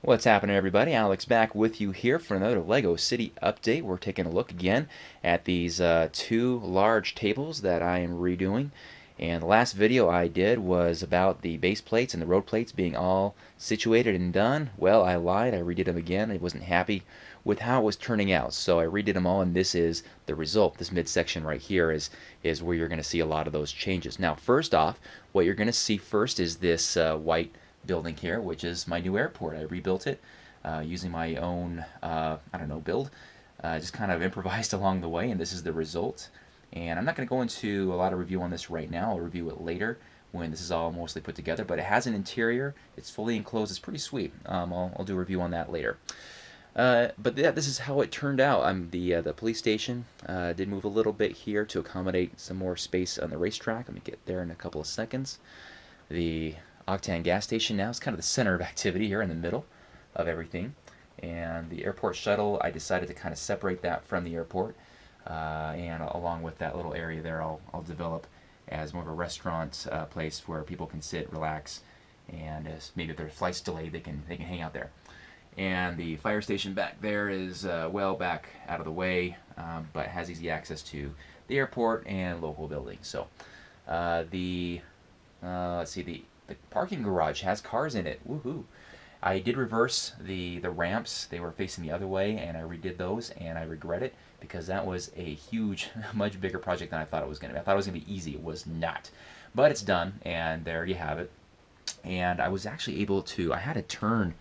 What's happening, everybody? Alex back with you here for another LEGO City update. We're taking a look again at these two large tables that I am redoing. And the last video I did was about the base plates and the road plates being all situated and done. Well, I lied. I redid them again. I wasn't happy with how it was turning out, so I redid them all, and this is the result. This midsection right here is where you're going to see a lot of those changes. Now, first off, what you're going to see first is this white building here, which is my new airport. I rebuilt it using my own, I don't know, build. Just kind of improvised along the way, and this is the result. And I'm not going to go into a lot of review on this right now. I'll review it later when this is all mostly put together. But it has an interior. It's fully enclosed. It's pretty sweet. I'll do a review on that later. But yeah, this is how it turned out. The police station did move a little bit here to accommodate some more space on the racetrack. Let me get there in a couple of seconds. The Octane gas station now is kind of the center of activity here in the middle of everything. And the airport shuttle, I decided to kind of separate that from the airport. And along with that little area there, I'll develop as more of a restaurant place where people can sit, relax, and as maybe if their flight's delayed, they can hang out there. And the fire station back there is well back out of the way, but has easy access to the airport and local buildings. So let's see, the parking garage has cars in it. Woohoo! I did reverse the ramps. They were facing the other way, and I redid those, and I regret it because that was a huge, much bigger project than I thought it was going to be. I thought it was going to be easy. It was not. But it's done, and there you have it. And I was actually able to, I had a turn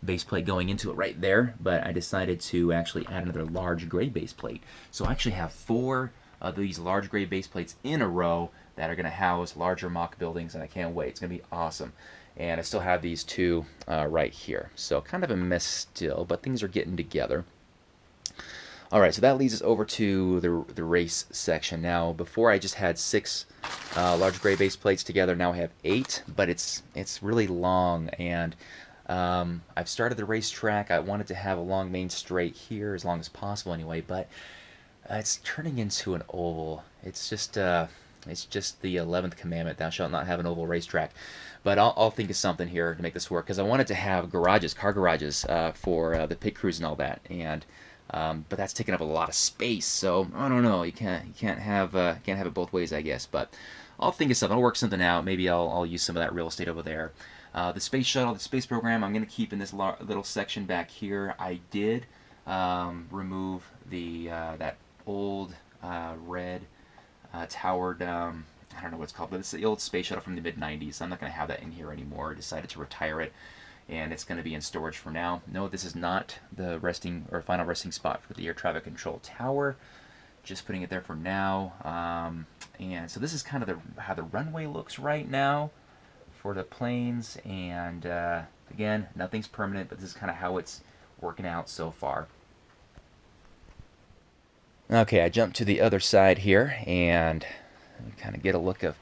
base plate going into it right there, but I decided to actually add another large gray base plate. So I actually have four of these large gray base plates in a row that are going to house larger mock buildings, and I can't wait. It's going to be awesome. And I still have these two right here. So kind of a mess still, but things are getting together. All right, so that leads us over to the race section. Now, before I just had six large gray base plates together. Now I have eight, but it's really long, and I've started the racetrack. I wanted to have a long main straight here, as long as possible anyway, but it's turning into an oval. It's just the 11th commandment, thou shalt not have an oval racetrack. But I'll think of something here to make this work, because I wanted to have garages, car garages, for the pit crews and all that. And but that's taking up a lot of space, so I don't know. You can't have it both ways, I guess. But I'll think of something. I'll work something out. Maybe I'll use some of that real estate over there. The space shuttle, the space program, I'm going to keep in this little section back here. I did remove that old red towered, I don't know what it's called, but it's the old space shuttle from the mid-90s. I'm not going to have that in here anymore. I decided to retire it, and it's going to be in storage for now. No, this is not the resting or final resting spot for the air traffic control tower. Just putting it there for now. And so this is kind of how the runway looks right now for the planes. And again, nothing's permanent, but this is kind of how it's working out so far. Okay, I jumped to the other side here and kind of get a look of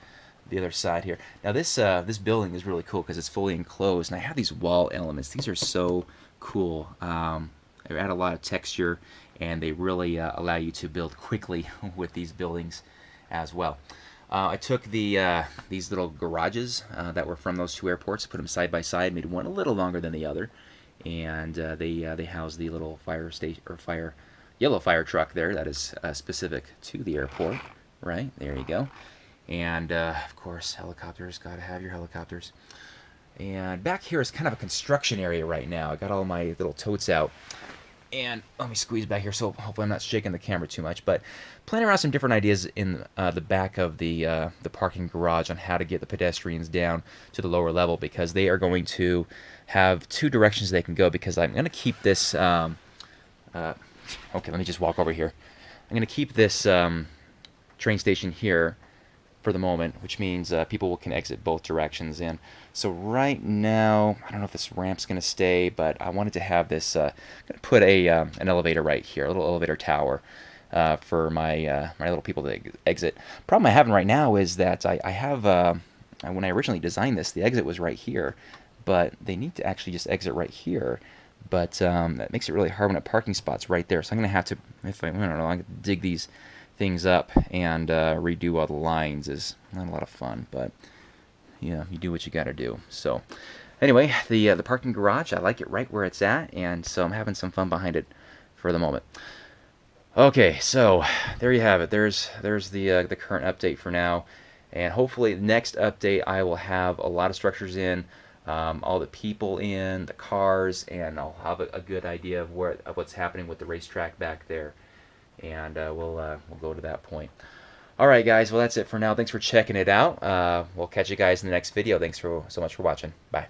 the other side here. Now this building is really cool because it's fully enclosed, and I have these wall elements. These are so cool. They add a lot of texture, and they really allow you to build quickly with these buildings as well. I took these little garages that were from those two airports, put them side by side, made one a little longer than the other, and they house the little fire station or yellow fire truck there that is specific to the airport. Right, there you go. And of course, helicopters, gotta have your helicopters. And back here is kind of a construction area right now. I got all my little totes out. And let me squeeze back here so hopefully I'm not shaking the camera too much. But planning around some different ideas in the back of the parking garage on how to get the pedestrians down to the lower level, because they are going to have two directions they can go, because I'm going to keep this... okay, let me just walk over here. I'm going to keep this train station here for the moment, which means people can exit both directions. And so right now, I don't know if this ramp's going to stay, but I wanted to have this. I'm going to put an elevator right here, a little elevator tower for my little people to exit. Problem I'm having right now is that I have when I originally designed this, the exit was right here, but they need to actually just exit right here. But that makes it really hard when I have parking spots right there. So I'm going to have to, I don't know, I'm going to dig these things up and redo all the lines. Is not a lot of fun, but yeah, you do what you got to do. So Anyway, the parking garage, I like it right where it's at, and so I'm having some fun behind it for the moment. Okay, so there you have it. There's the current update for now, and hopefully the next update I will have a lot of structures in, all the people in, the cars, and I'll have a good idea of what's happening with the racetrack back there, and we'll go to that point. All right, guys. Well, that's it for now. Thanks for checking it out. We'll catch you guys in the next video. Thanks so much for watching. Bye.